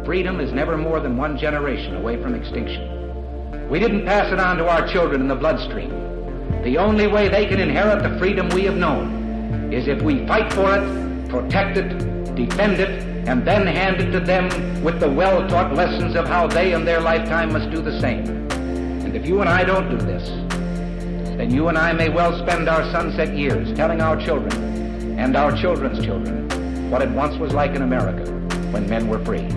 freedom is never more than one generation away from extinction. We didn't pass it on to our children in the bloodstream. The only way they can inherit the freedom we have known is if we fight for it, protect it, defend it, and then hand it to them with the well-taught lessons of how they in their lifetime must do the same. And if you and I don't do this, then you and I may well spend our sunset years telling our children and our children's children what it once was like in America when men were free.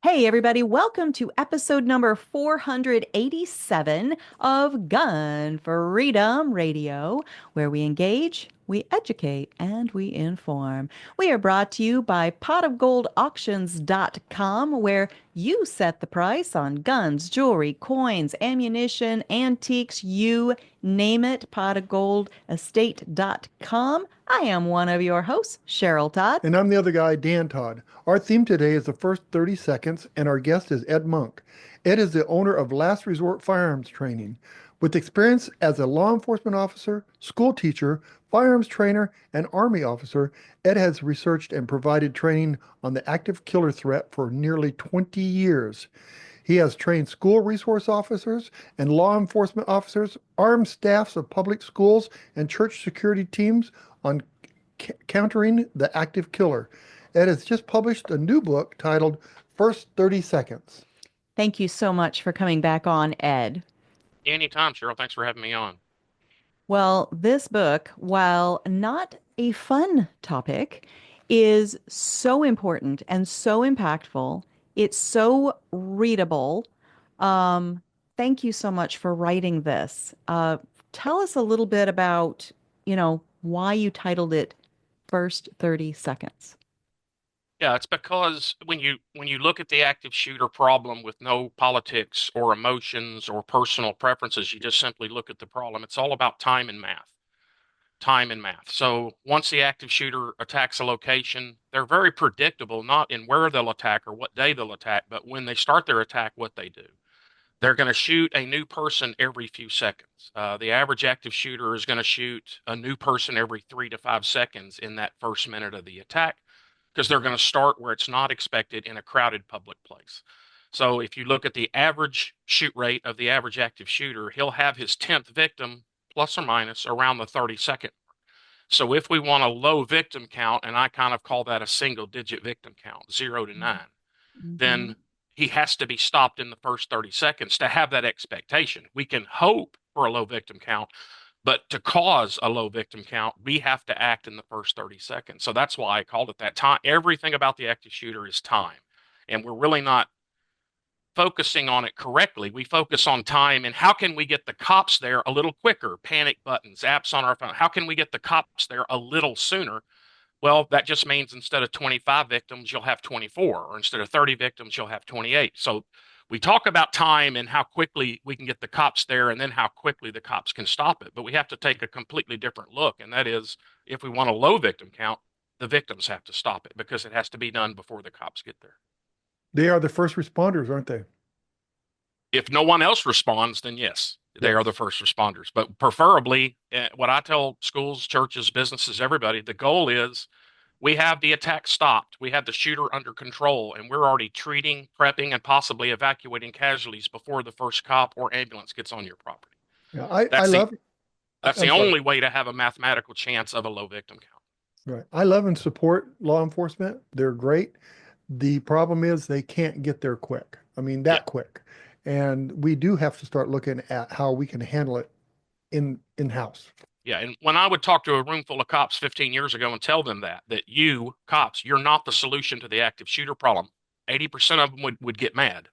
Hey everybody, welcome to episode number 487 of Gun Freedom Radio, where we engage, we educate, and we inform. We are brought to you by potofgoldauctions.com, where you set the price on guns, jewelry, coins, ammunition, antiques, you name it, potofgoldestate.com. I am one of your hosts, Cheryl Todd. And I'm the other guy, Dan Todd. Our theme today is the first 30 seconds, and our guest is Ed Monk. Ed is the owner of Last Resort Firearms Training. With experience as a law enforcement officer, school teacher, firearms trainer, and Army officer, Ed has researched and provided training on the active killer threat for nearly 20 years. He has trained school resource officers and law enforcement officers, armed staffs of public schools, and church security teams on countering the active killer. Ed has just published a new book titled First 30 Seconds. Thank you so much for coming back on, Ed. Anytime, Cheryl. Thanks for having me on. Well, this book, while not a fun topic, is so important and so impactful. It's so readable. Thank you so much for writing this. Tell us a little bit about, why you titled it First 30 Seconds. Yeah, it's because when you look at the active shooter problem with no politics or emotions or personal preferences, you just simply look at the problem. It's all about time and math. Time and math. So once the active shooter attacks a location, they're very predictable, not in where they'll attack or what day they'll attack, but when they start their attack, what they do. They're going to shoot a new person every few seconds. The average active shooter is going to shoot a new person every 3 to 5 seconds in that first minute of the attack, because they're going to start where it's not expected in a crowded public place. So if you look at the average shoot rate of the average active shooter, he'll have his 10th victim plus or minus around the 30-second mark. So if we want a low victim count, and I kind of call that a single-digit victim count, 0 to 9, then he has to be stopped in the first 30 seconds to have that expectation. We can hope for a low victim count, but to cause a low victim count, we have to act in the first 30 seconds. So that's why I called it that. Time. Everything about the active shooter is time. And we're really not focusing on it correctly. We focus on time and how can we get the cops there a little quicker? Panic buttons, apps on our phone. How can we get the cops there a little sooner? Well, that just means instead of 25 victims, you'll have 24. Or instead of 30 victims, you'll have 28. So we talk about time and how quickly we can get the cops there and then how quickly the cops can stop it. But we have to take a completely different look. And that is, if we want a low victim count, the victims have to stop it because it has to be done before the cops get there. They are the first responders, aren't they? If no one else responds, then yes, they are the first responders. But preferably, what I tell schools, churches, businesses, everybody, the goal is we have the attack stopped. We have the shooter under control, and we're already treating, prepping, and possibly evacuating casualties before the first cop or ambulance gets on your property. Yeah, That's the only way to have a mathematical chance of a low victim count. Right. I love and support law enforcement. They're great. The problem is they can't get there quick. I mean, quick. And we do have to start looking at how we can handle it in-house. Yeah, and when I would talk to a room full of cops 15 years ago and tell them that you, cops, you're not the solution to the active shooter problem, 80% of them would get mad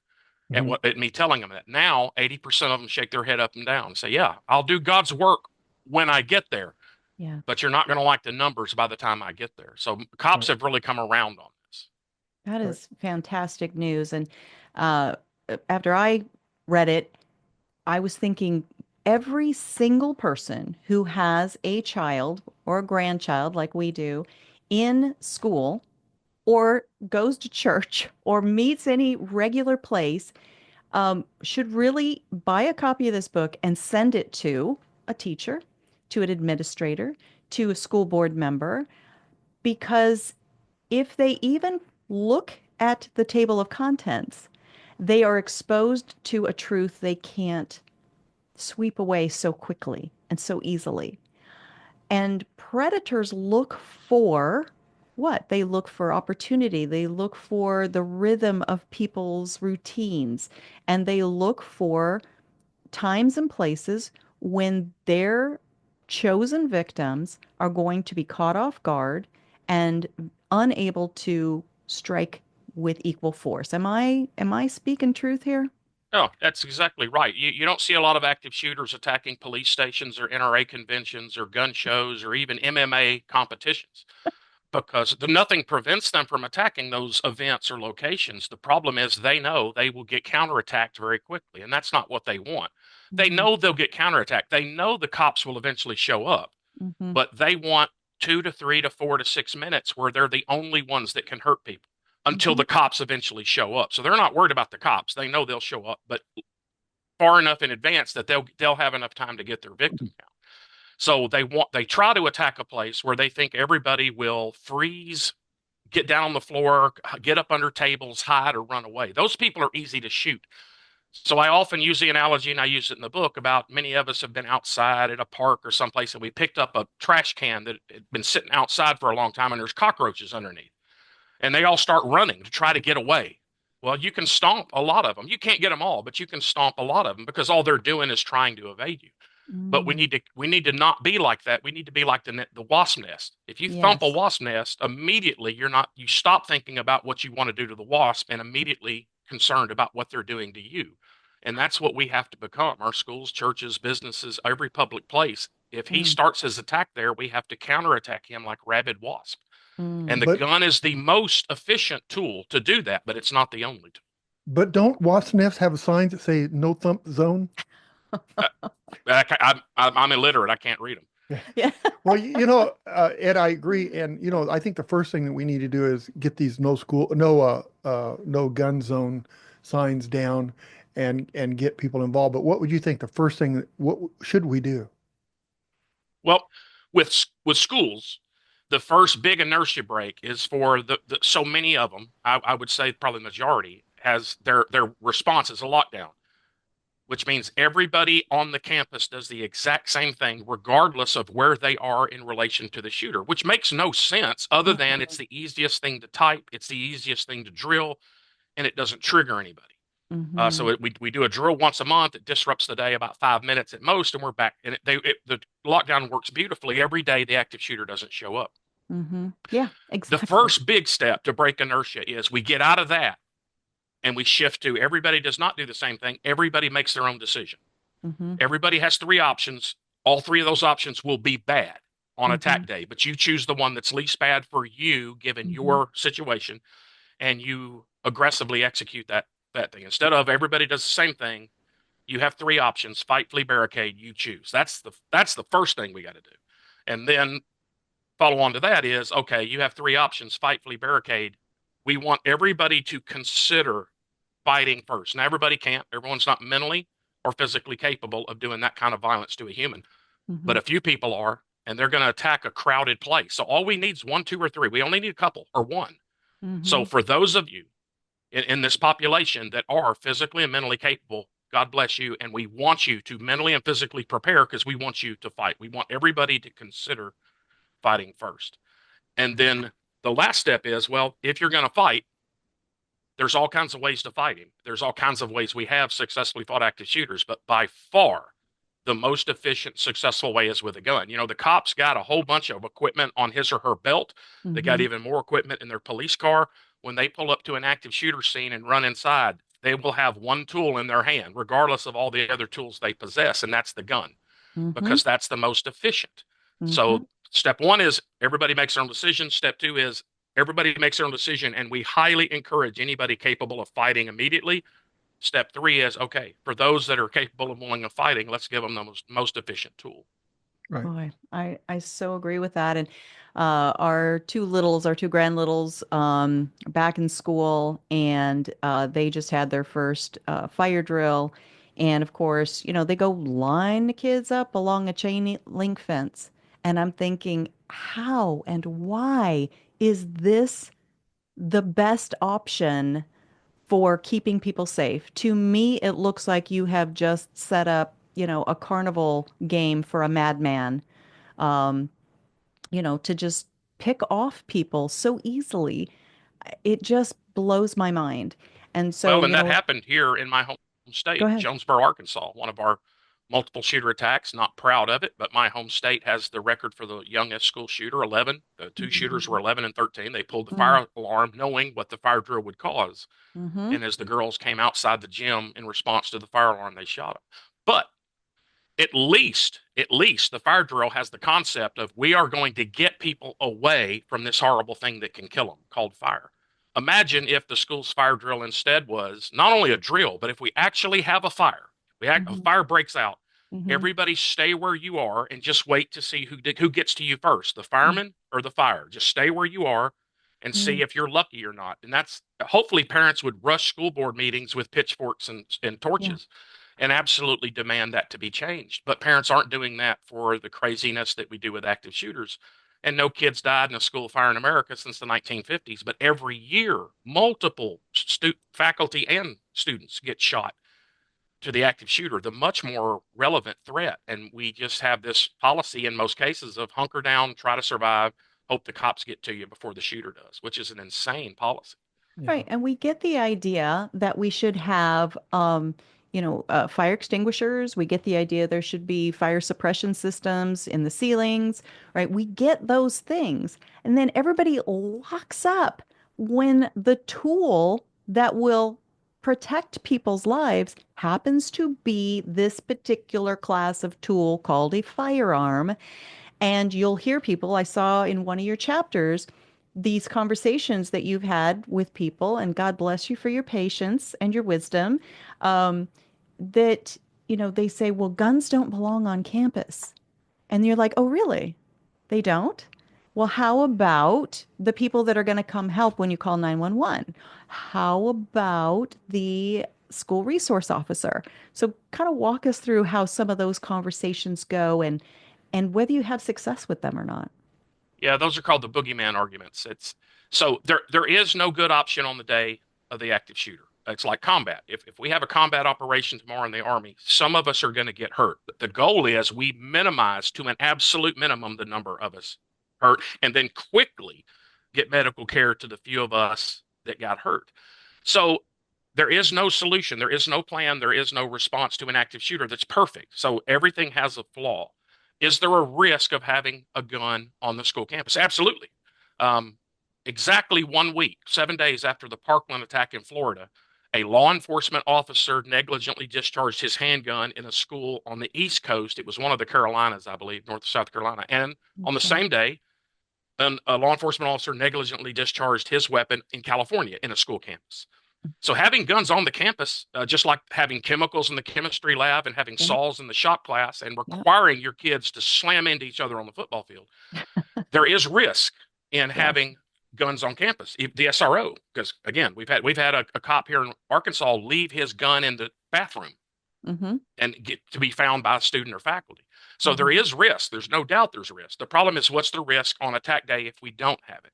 at me telling them that. Now, 80% of them shake their head up and down and say, yeah, I'll do God's work when I get there. Yeah. But you're not going to like the numbers by the time I get there. So cops have really come around on this. That is fantastic news. And after I read it, I was thinking every single person who has a child or a grandchild like we do in school or goes to church or meets any regular place, should really buy a copy of this book and send it to a teacher, to an administrator, to a school board member, because if they even look at the table of contents, they are exposed to a truth they can't sweep away so quickly and so easily. And predators look for what? They look for opportunity. They look for the rhythm of people's routines. And they look for times and places when their chosen victims are going to be caught off guard and unable to strike with equal force. Am I speaking truth here? No, that's exactly right. You don't see a lot of active shooters attacking police stations or NRA conventions or gun shows or even MMA competitions because nothing prevents them from attacking those events or locations. The problem is they know they will get counterattacked very quickly, and that's not what they want. They Mm-hmm. know they'll get counterattacked. They know the cops will eventually show up, Mm-hmm. but they want 2 to 3 to 4 to 6 minutes where they're the only ones that can hurt people until Mm-hmm. the cops eventually show up. So they're not worried about the cops. They know they'll show up, but far enough in advance that they'll have enough time to get their victim count. So they try to attack a place where they think everybody will freeze, get down on the floor, get up under tables, hide, or run away. Those people are easy to shoot. So I often use the analogy, and I use it in the book, about many of us have been outside at a park or someplace, and we picked up a trash can that had been sitting outside for a long time, and there's cockroaches underneath. And they all start running to try to get away. Well, you can stomp a lot of them. You can't get them all, but you can stomp a lot of them because all they're doing is trying to evade you. But Mm. we need to not be like that. We need to be like the wasp nest. If you thump a Yes. wasp nest, immediately you stop thinking about what you want to do to the wasp and immediately concerned about what they're doing to you. And that's what we have to become. Our schools, churches, businesses, every public place. If he Mm. starts his attack there, we have to counterattack him like rabid wasp. And Mm. the But gun is the most efficient tool to do that, but it's not the only tool. but don't wasp nests have signs that say no thump zone? Uh, I'm illiterate. I can't read them. Yeah. Well, Ed, I agree, and I think the first thing that we need to do is get these no gun zone signs down, and get people involved. But what would you think the first thing? What should we do? Well, with schools, the first big inertia break is for the so many of them. I would say probably majority has their response is a lockdown, which means everybody on the campus does the exact same thing, regardless of where they are in relation to the shooter, which makes no sense other than it's the easiest thing to type, it's the easiest thing to drill, and it doesn't trigger anybody. Mm-hmm. We do a drill once a month. It disrupts the day about 5 minutes at most, and we're back. And the lockdown works beautifully. Every day the active shooter doesn't show up. Mm-hmm. Yeah, The exactly. first big step to break inertia is we get out of that and we shift to everybody does not do the same thing. Everybody makes their own decision. Mm-hmm. Everybody has three options. All three of those options will be bad on Mm-hmm. attack day, but you choose the one that's least bad for you given Mm-hmm. your situation, and you aggressively execute that thing. Instead of everybody does the same thing, you have three options: fight, flee, barricade. You choose. That's the first thing we got to do, and then follow on to that is okay. You have three options: fight, flee, barricade. We want everybody to consider fighting first. Now, everybody can't. Everyone's not mentally or physically capable of doing that kind of violence to a human, Mm-hmm. but a few people are, and they're going to attack a crowded place. So all we need is one, two, or three. We only need a couple or one. Mm-hmm. So for those of you in this population that are physically and mentally capable, God bless you. And we want you to mentally and physically prepare because we want you to fight. We want everybody to consider fighting first. And then the last step is, well, if you're going to fight, there's all kinds of ways to fight him. There's all kinds of ways we have successfully fought active shooters, but by far the most efficient, successful way is with a gun. The cops got a whole bunch of equipment on his or her belt. They got Mm-hmm. even more equipment in their police car. When they pull up to an active shooter scene and run inside, they will have one tool in their hand, regardless of all the other tools they possess, and that's the gun, Mm-hmm. because that's the most efficient. Mm-hmm. So, step one is everybody makes their own decision. Step two is everybody makes their own decision, and we highly encourage anybody capable of fighting immediately. Step three is okay, for those that are capable of willing of fighting, let's give them the most efficient tool. Right. Boy, I so agree with that. And our two grand littles, back in school, and they just had their first fire drill. And of course, they go line the kids up along a chain link fence. And I'm thinking, how and why is this the best option for keeping people safe? To me, it looks like you have just set up, a carnival game for a madman, um, to just pick off people so easily. It just blows my mind. And so, Well, and that happened here in my home go state, ahead. Jonesboro, Arkansas, one of our multiple shooter attacks. Not proud of it, but my home state has the record for the youngest school shooter, 11. The two shooters were 11 and 13. They pulled the fire alarm knowing what the fire drill would cause. Mm-hmm. And as the girls came outside the gym in response to the fire alarm, they shot them. But at least the fire drill has the concept of we are going to get people away from this horrible thing that can kill them called fire. Imagine if the school's fire drill instead was not only a drill, but if we actually have a fire, a Mm-hmm. fire breaks out, Mm-hmm. everybody stay where you are and just wait to see who gets to you first, the fireman or the fire. Just stay where you are and Mm-hmm. see if you're lucky or not. And that's hopefully parents would rush school board meetings with pitchforks and Yeah. torches and absolutely demand that to be changed. But parents aren't doing that for the craziness that we do with active shooters. And no kids died in a school fire in America since the 1950s. But every year, multiple faculty and students get shot to the active shooter, the much more relevant threat. And we just have this policy in most cases of hunker down, try to survive, hope the cops get to you before the shooter does, which is an insane policy. Yeah. Right. And we get the idea that we should have, fire extinguishers. We get the idea there should be fire suppression systems in the ceilings, right? We get those things. And then everybody locks up when the tool that will protect people's lives happens to be this particular class of tool called a firearm. And you'll hear people, I saw in one of your chapters, these conversations that you've had with people, and God bless you for your patience and your wisdom, um, that, they say, well, guns don't belong on campus. And you're like, oh, really? They don't? Well, how about the people that are going to come help when you call 911? How about the school resource officer? So kind of walk us through how some of those conversations go, and whether you have success with them or not. Yeah, those are called the boogeyman arguments. It's so there is no good option on the day of the active shooter. It's like combat. If we have a combat operation tomorrow in the Army, some of us are going to get hurt. But the goal is we minimize to an absolute minimum the number of us hurt and then quickly get medical care to the few of us that got hurt. So there is no solution, there is no plan, there is no response to an active shooter that's perfect. So everything has a flaw. Is there a risk of having a gun on the school campus? Absolutely. Um, exactly 1 week, 7 days after the Parkland attack in Florida, a law enforcement officer negligently discharged his handgun in a school on the East Coast. It was one of the Carolinas, I believe, North or South Carolina. And on the Okay. same day, a law enforcement officer negligently discharged his weapon in California in a school campus. So having guns on the campus, just like having chemicals in the chemistry lab and having Yep. saws in the shop class and Yep. requiring your kids to slam into each other on the football field, there is risk in Yes. having guns on campus. The SRO, because again, we've had a cop here in Arkansas leave his gun in the bathroom Mm-hmm. and get to be found by a student or faculty. So there Mm-hmm. is risk. There's no doubt there's risk. The problem is what's the risk on attack day if we don't have it?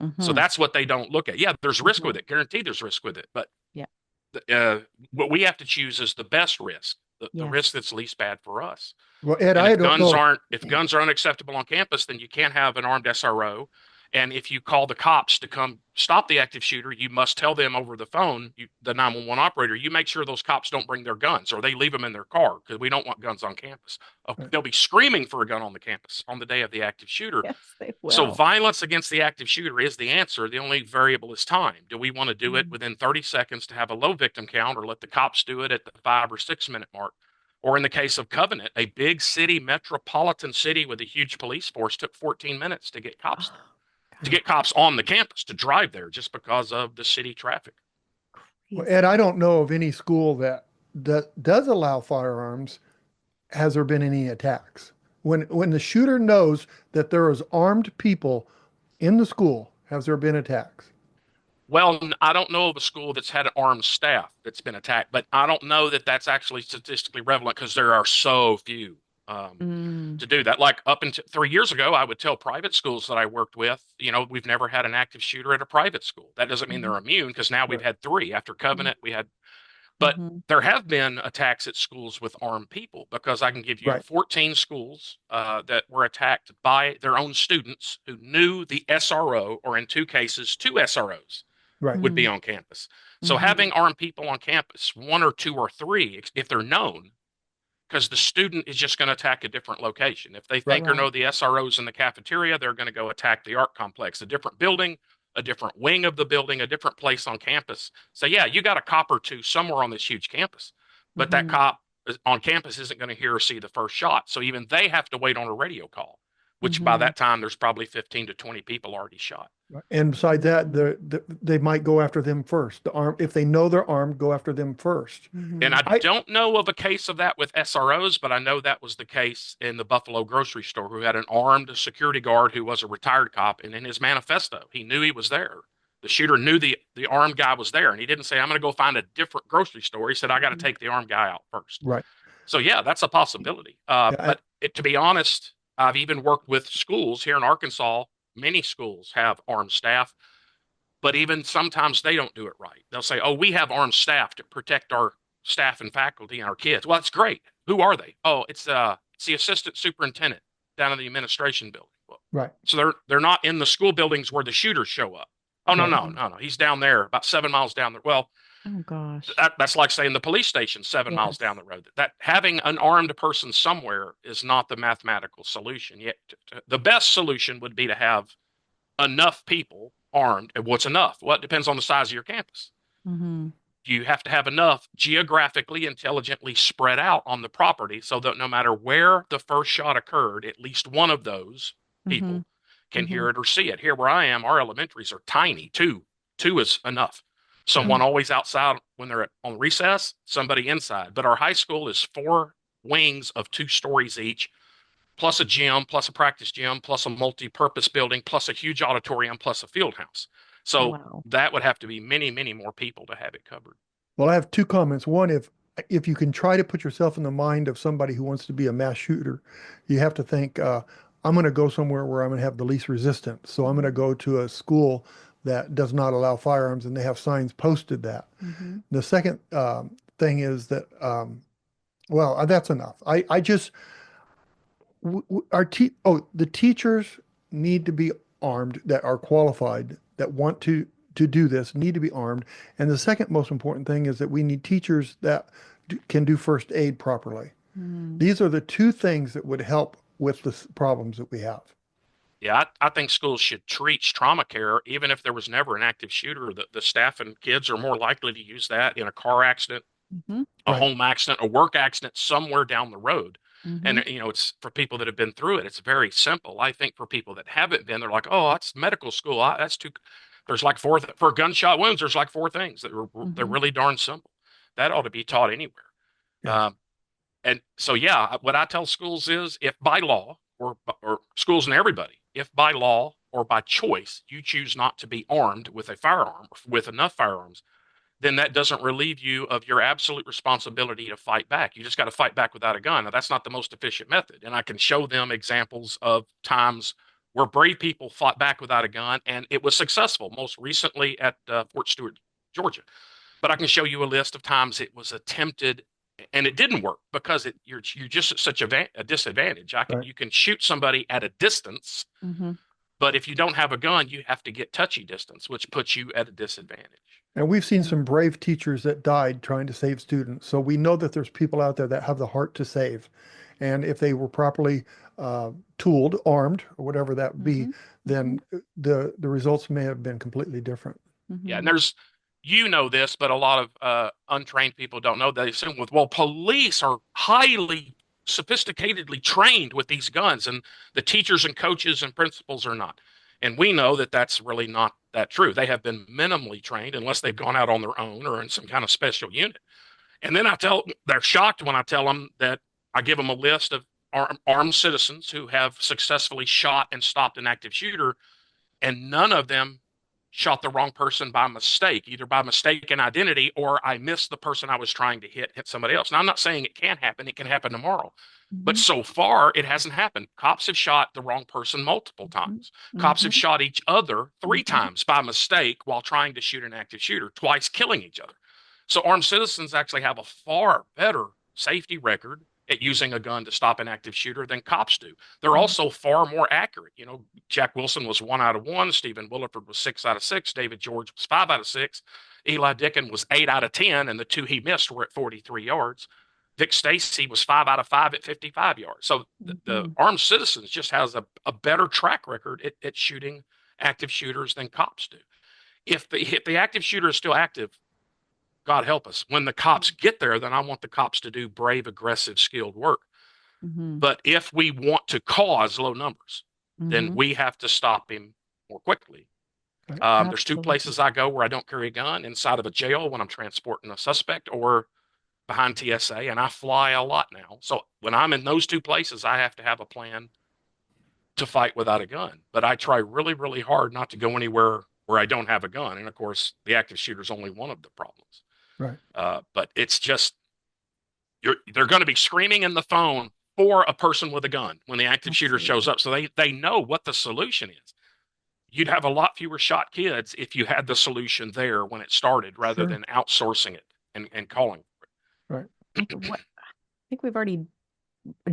So Mm-hmm. that's what they don't look at. Yeah, there's risk Mm-hmm. with it. Guaranteed there's risk with it. But Yeah. what we have to choose is the best risk, the Yes. risk that's least bad for us. Well, Ed, And I don't know. if guns are unacceptable on campus, then you can't have an armed SRO. And if you call the cops to come stop the active shooter, you must tell them over the phone, the 911 operator, you make sure those cops don't bring their guns or they leave them in their car because we don't want guns on campus. Right. They'll be screaming for a gun on the campus on the day of the active shooter. Yes, they So will. violence against the active shooter is the answer. The only variable is time. Do we want to do it within 30 seconds to have a low victim count or let the cops do it at the 5 or 6 minute mark? Or in the case of Covenant, a big city, metropolitan city with a huge police force took 14 minutes to get cops there, to get cops on the campus to drive there just because of the city traffic. Well, Ed, I don't know of any school that does allow firearms. Has there been any attacks? When the shooter knows that there is armed people in the school, has there been attacks? Well, I don't know of a school that's had an armed staff that's been attacked, but I don't know that that's actually statistically relevant because there are so few Mm. to do that. Like up until 3 years ago, I would tell private schools that I worked with, we've never had an active shooter at a private school. That doesn't mean they're Mhm. immune because now we've Right. had three after Covenant. We had, but Mhm. there have been attacks at schools with armed people because I can give you Right. 14 schools that were attacked by their own students who knew the SRO, or in two cases, two SROs Right. would be Mm. on campus. So Mhm. having armed people on campus, one or two or three, if they're known, because the student is just going to attack a different location. If they Right. think or Right. know the SROs in the cafeteria, they're going to go attack the art complex, a different building, a different wing of the building, a different place on campus. So yeah, you got a cop or two somewhere on this huge campus, but that Mhm. cop on campus isn't going to hear or see the first shot. So even they have to wait on a radio call, which by Mhm. that time there's probably 15 to 20 people already shot. And besides that, Mhm. they might go after them first. If they know they're armed, go after them first. And Mhm. I I don't know of a case of that with SROs, but I know that was the case in the Buffalo grocery store, who had an armed security guard who was a retired cop. And in his manifesto, he knew he was there. The shooter knew the armed guy was there. And he didn't say, I'm going to go find a different grocery store. He said, I got to Mhm. take the armed guy out first. right. So, yeah, that's a possibility. Yeah, But to be honest, I've even worked with schools here in Arkansas. Many schools have armed staff, but even sometimes they don't do it right. They'll say, "Oh, we have armed staff to protect our staff and faculty and our kids." Well, that's great. Who are they? Oh, it's the assistant superintendent down in the administration building. Well, right. so they're not in the school buildings where the shooters show up. Oh no, Right. no, Mhm. no, no. He's down there, about 7 miles down there. Well, Oh gosh. that's like saying the police station 7 miles down Yes. the road. That having an armed person somewhere is not the mathematical solution. Yet the best solution would be to have enough people armed. And what's enough? Well, it depends on the size of your campus. Mhm. You have to have enough geographically intelligently spread out on the property so that no matter where the first shot occurred, at least one of those Mhm. people can hear Mhm. it or see it. Here where I am, our elementaries are tiny. Two is enough. Yeah. Someone always outside when they're on recess, somebody inside. But our high school is four wings of 2 stories each, plus a gym, plus a practice gym, plus a multi-purpose building, plus a huge auditorium, plus a field house. So Wow. that would have to be many, many more people to have it covered. Well, I have two comments. One, if you can try to put yourself in the mind of somebody who wants to be a mass shooter, you have to think, I'm going to go somewhere where I'm going to have the least resistance. So I'm going to Mhm. go to a school that does not allow firearms, and they have signs posted that. Mhm. The second thing is that, well, that's enough. I just the teachers need to be armed that are qualified that want to do this need to be armed. And the second most important thing is that we need teachers that can do first aid properly. Mhm. These are the two things that would help with the problems that we have. Yeah, I think schools should treat trauma care, even if there was never an active shooter. The staff and kids are more likely to use that in a car accident, Mhm. a Right. home accident, a work accident somewhere down the road. And Mhm. it's for people that have been through it. It's very simple. I think for people that haven't been, they're like, "Oh, that's medical school. That's too." There's like for gunshot wounds. There's like four things that they're Mhm. really darn simple. That ought to be taught anywhere. Yeah. Um, and so, yeah, what I tell schools is, if by law or schools and everybody, if by law or by choice you choose not to be armed with a firearm or with enough firearms, then that doesn't relieve you of your absolute responsibility to fight back. You just got to fight back without a gun. Now, that's not the most efficient method. And I can show them examples of times where brave people fought back without a gun and it was successful, most recently at Fort Stewart, Georgia. But I can show you a list of times it was attempted and it didn't work because you're just at such a disadvantage. Right. You can shoot somebody at a distance, Mhm. but if you don't have a gun, you have to get touchy distance, which puts you at a disadvantage. And we've seen Yeah. some brave teachers that died trying to save students. So we know that there's people out there that have the heart to save. And if they were properly tooled, armed, or whatever that be, Mhm. then Mhm. the results may have been completely different. Yeah, and Mhm. there's this, but a lot of untrained people don't know. They assume well, police are highly sophisticatedly trained with these guns, and the teachers and coaches and principals are not. And we know that that's really not that true. They have been minimally trained unless they've gone out on their own or in some kind of special unit. And then they're shocked when I tell them that I give them a list of armed citizens who have successfully shot and stopped an active shooter, and none of them shot the wrong person by mistake, either by mistaken identity or I missed the person I was trying to hit somebody else. Now, I'm not saying it can't happen. It can happen tomorrow. But so far, it hasn't happened. Cops have shot the wrong person multiple times. Cops have shot each other 3 times by mistake while trying to shoot an active shooter, twice killing each other. So armed citizens actually have a far better safety record at using a gun to stop an active shooter than cops do. They're also far more accurate. You know, Jack Wilson was 1 out of 1. Stephen Williford was 6 out of 6. David George was 5 out of 6. Eli Dickin was 8 out of 10, and the 2 he missed were at 43 yards. Vic Stacy was 5 out of 5 at 55 yards. So the armed citizens just has a better track record at shooting active shooters than cops do. If the active shooter is still active, God help us. When the cops get there, then I want the cops to do brave, aggressive, skilled work. But if we want to cause low numbers, then we have to stop him more quickly. There's 2 places I go where I don't carry a gun: inside of a jail when I'm transporting a suspect, or behind TSA, and I fly a lot now. So when I'm in those 2 places, I have to have a plan to fight without a gun. But I try really, really hard not to go anywhere where I don't have a gun. And of course, the active shooter is only one of the problems. Right. But it's just, they're going to be screaming in the phone for a person with a gun when the active shooter shows up. So they know what the solution is. You'd have a lot fewer shot kids if you had the solution there when it started, rather than outsourcing it and calling for it. Right. I think we've already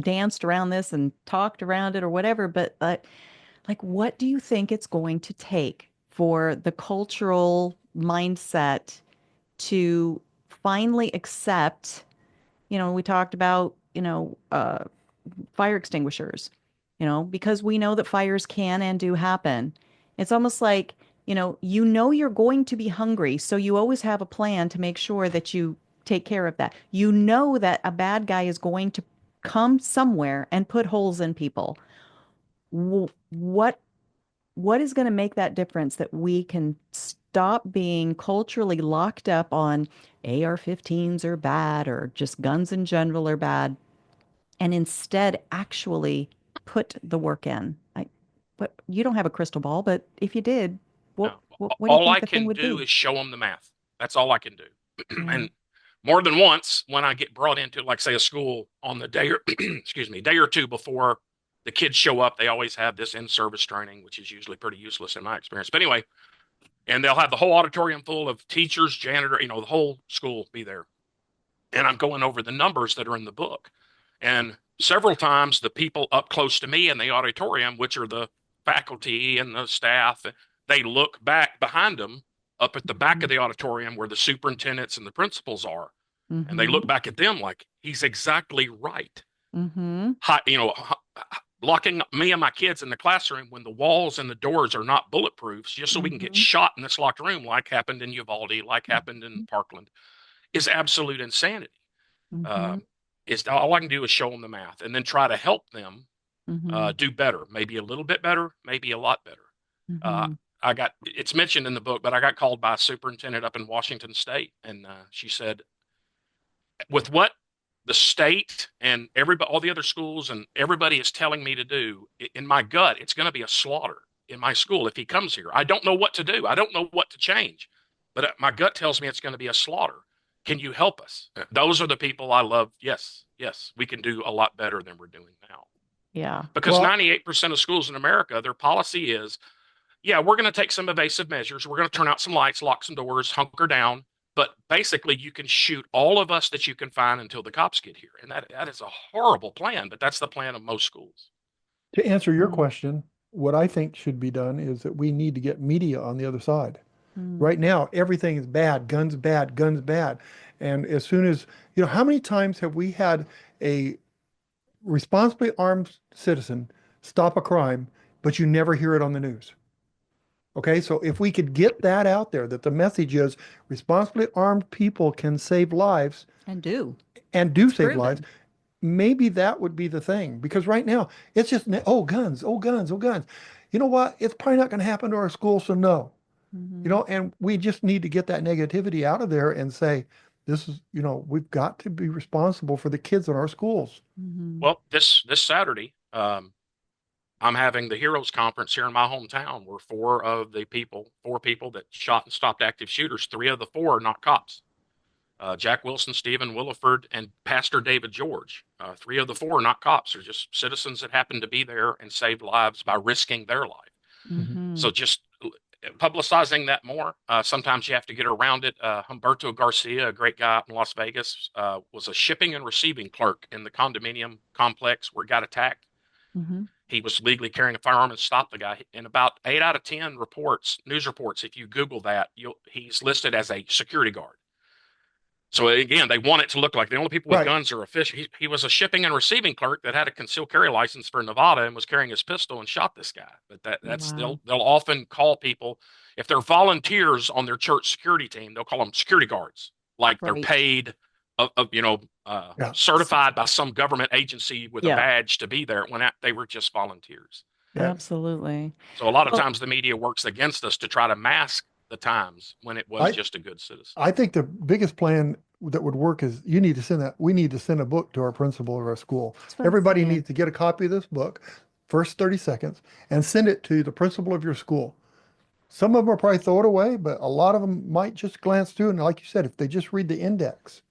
danced around this and talked around it or whatever, but like, what do you think it's going to take for the cultural mindset to finally accept, we talked about, fire extinguishers, because we know that fires can and do happen. It's almost like, you're going to be hungry. So you always have a plan to make sure that you take care of that. You know that a bad guy is going to come somewhere and put holes in people. What is going to make that difference, that we can stop being culturally locked up on AR-15s are bad, or just guns in general are bad, and instead actually put the work in? But you don't have a crystal ball, but if you did, what do you all think I the thing can would do be? is show them the math. That's all I can do. And more than once, when I get brought into, like, say, a school on the day or day or 2 before the kids show up, they always have this in-service training, which is usually pretty useless in my experience. But anyway, and they'll have the whole auditorium full of teachers, janitor, the whole school be there. And I'm going over the numbers that are in the book. And several times the people up close to me in the auditorium, which are the faculty and the staff, they look back behind them up at the back of the auditorium where the superintendents and the principals are. And they look back at them like, he's exactly right. Locking me and my kids in the classroom when the walls and the doors are not bulletproof, just so we can get shot in this locked room, like happened in Uvalde, like happened in Parkland, is absolute insanity. All I can do is show them the math and then try to help them do better, maybe a little bit better, maybe a lot better. It's mentioned in the book, but I got called by a superintendent up in Washington State, and she said, with what the state and all the other schools and everybody is telling me to do, in my gut, it's going to be a slaughter in my school if he comes here. I don't know what to do. I don't know what to change, but my gut tells me it's going to be a slaughter. Can you help us? Those are the people I love. Yes, we can do a lot better than we're doing now. Yeah. Because 98% of schools in America, their policy is, we're going to take some evasive measures. We're going to turn out some lights, lock some doors, hunker down. But basically, you can shoot all of us that you can find until the cops get here. And that is a horrible plan, but that's the plan of most schools. To answer your question, what I think should be done is that we need to get media on the other side. Right now, everything is bad, guns bad, guns bad. And as soon as, how many times have we had a responsibly armed citizen stop a crime, but you never hear it on the news? Okay, so if we could get that out there, that the message is responsibly armed people can save lives. And do save lives, maybe that would be the thing. Because right now, it's just, guns, guns. You know what? It's probably not going to happen to our school, so no. And we just need to get that negativity out of there and say, this is, we've got to be responsible for the kids in our schools. Mhm. Well, this Saturday, I'm having the Heroes Conference here in my hometown, where four people that shot and stopped active shooters. Three of the four are not cops. Jack Wilson, Stephen Williford, and Pastor David George. Three of the four are not cops. They're just citizens that happened to be there and saved lives by risking their life. Mhm. So just publicizing that more. Sometimes you have to get around it. Humberto Garcia, a great guy out in Las Vegas, was a shipping and receiving clerk in the condominium complex where it got attacked. Mhm. He was legally carrying a firearm and stopped the guy. In about 8 out of 10 news reports, if you Google that, he's listed as a security guard. So again, they want it to look like the only people with Right. guns are officials. He was a shipping and receiving clerk that had a concealed carry license for Nevada and was carrying his pistol and shot this guy. But that's Wow. they'll often call people, if they're volunteers on their church security team, they'll call them security guards, like they're Right. paid Yeah. certified by some government agency with a Yeah, badge to be there when they were just volunteers. Yeah. absolutely. So a lot of Well, times the media works against us to try to mask the times when it was I, just a good citizen. I think the biggest plan that would work is we need to send a book to our principal of our school. that's what I'm Everybody saying. needs to get a copy of this book, first 30 seconds, and send it to the principal of your school. Some of them will probably throw it away, but a lot of them might just glance through. And like you said, if they just read the index,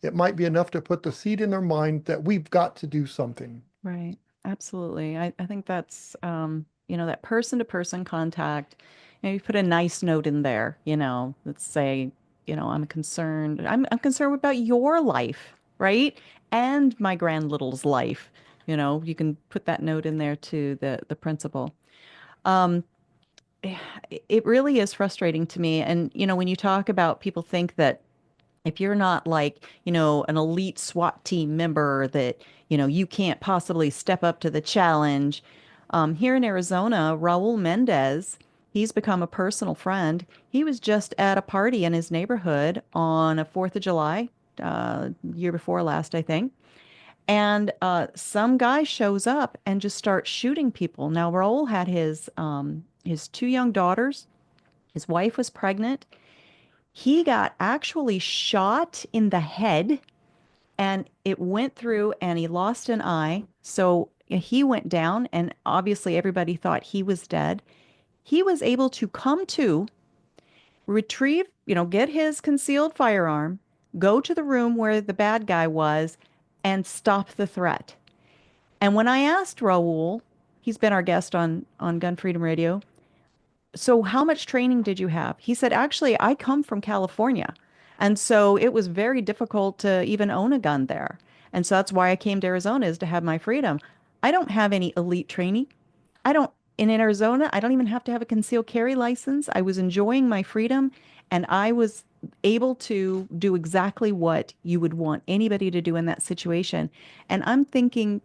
it might be enough to put the seed in their mind that we've got to do something. Right. Absolutely. I think that's that person to person contact. You put a nice note in there, let's say, I'm concerned about your life, right? And my grand little's life. You can put that note in there to the principal. Um, it really is frustrating to me. And, when you talk about people think that if you're not like, an elite SWAT team member that, you can't possibly step up to the challenge. Here in Arizona, Raul Mendez, he's become a personal friend. He was just at a party in his neighborhood on a 4th of July, year before last, I think. And some guy shows up and just starts shooting people. Now, Raul had his two young daughters. His wife was pregnant. He got actually shot in the head and it went through and he lost an eye. So he went down and obviously everybody thought he was dead. He was able to come to, retrieve, get his concealed firearm, go to the room where the bad guy was and stop the threat. And when I asked Raul, he's been our guest on Gun Freedom Radio, so how much training did you have? He said, actually, I come from California. And so it was very difficult to even own a gun there. And so that's why I came to Arizona is to have my freedom. I don't have any elite training. I don't, in Arizona, I don't even have to have a concealed carry license. I was enjoying my freedom and I was able to do exactly what you would want anybody to do in that situation. And I'm thinking,